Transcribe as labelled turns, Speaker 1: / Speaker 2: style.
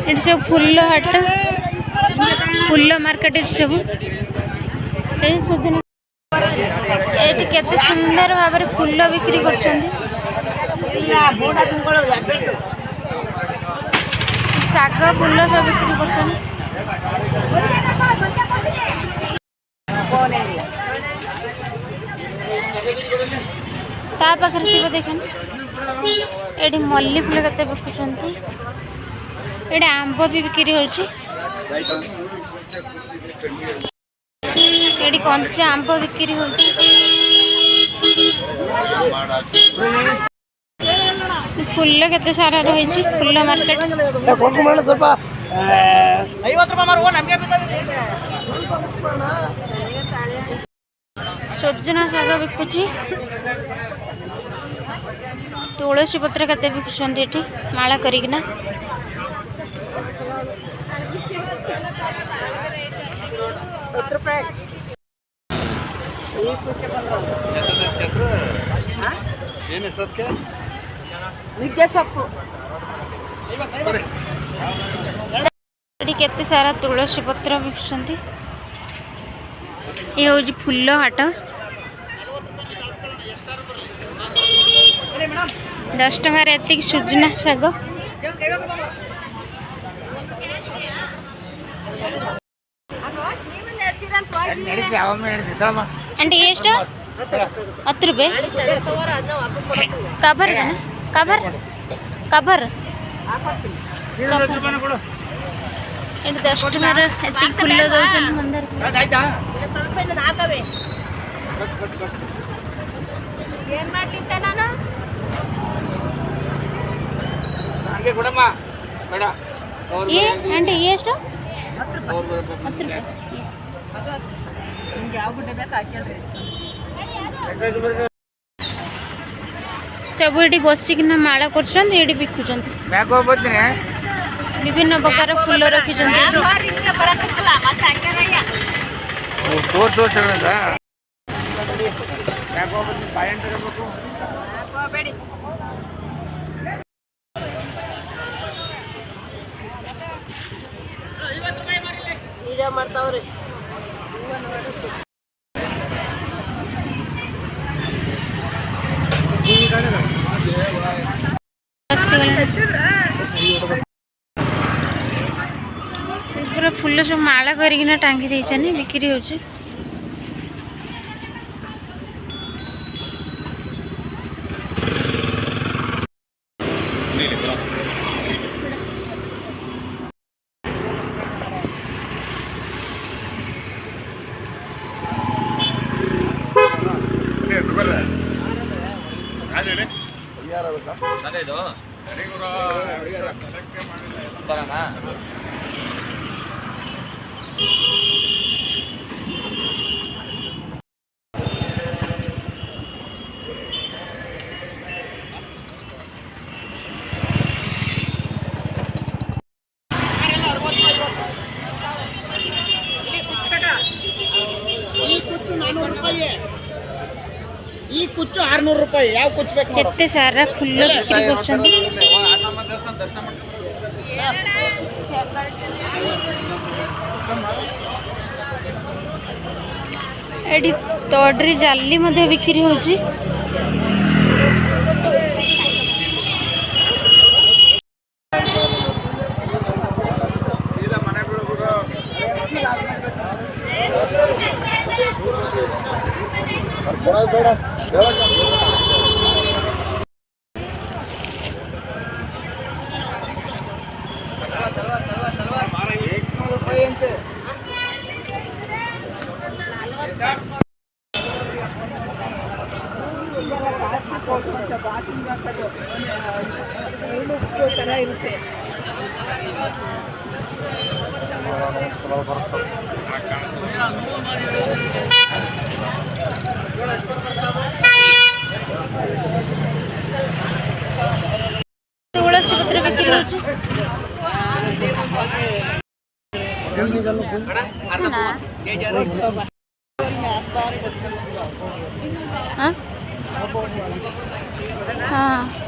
Speaker 1: ये सब फूल हाट फूल मार्केट सब ये केते सुंदर भाव में फूल बिक्री कर शाग फूल सब बिक्री कर पाखे थी देखें ये मल्ली फूल के बिकुंट ये आंब भी बिक्री होची ये कंचा आंब बिक्री होची फूल केते सारा रही फूल मार्केट सजना शाग बिकुची तुलसी पत्र केते बिकुछन एठी माला करिकना केते सारा तुलसी पत्र बिकुछन ये हूँ फूल हाट 10 टंकार एतिक सुजना शाग आंटी ಎಷ್ಟು 10 ರೂಪಾಯಿ ಕವರ್ ಇದೆ ಕವರ್ ಕವರ್ ಇದು 10 ಟಂಕಾರ ಎತ್ತಿಗೆ ಫುಲ್ ದೋಚನ್ ಮಂದರ್ ಆಯ್ತಾ ಸ್ವಲ್ಪ ಇಲ್ಲ ಹಾಕವೆ ಏನು ಮಾಡ್ಲಿಕ್ಕೆ ನಾನು ಹಾಗೆ ಕೊಡಮ್ಮ ಬೇಡ ಏ ಆಂಟಿ ಎಷ್ಟು 10 ರೂಪಾಯಿ सब ये बसिकिना माला कर बिकुंट विभिन्न प्रकार फूल रखी पूरा फूल सब माला करना टांगी देनी बिक्री हो
Speaker 2: कुछ 600 ರೂಪಾಯಿ ಯಾವ कुछ ಬೇಕು ನೋಡು
Speaker 1: केते सारा फूल बिक्री करछन एडी तोडरी जाली मध्ये बिक्री होची तुलसी पत्र बिक्री होची हाँ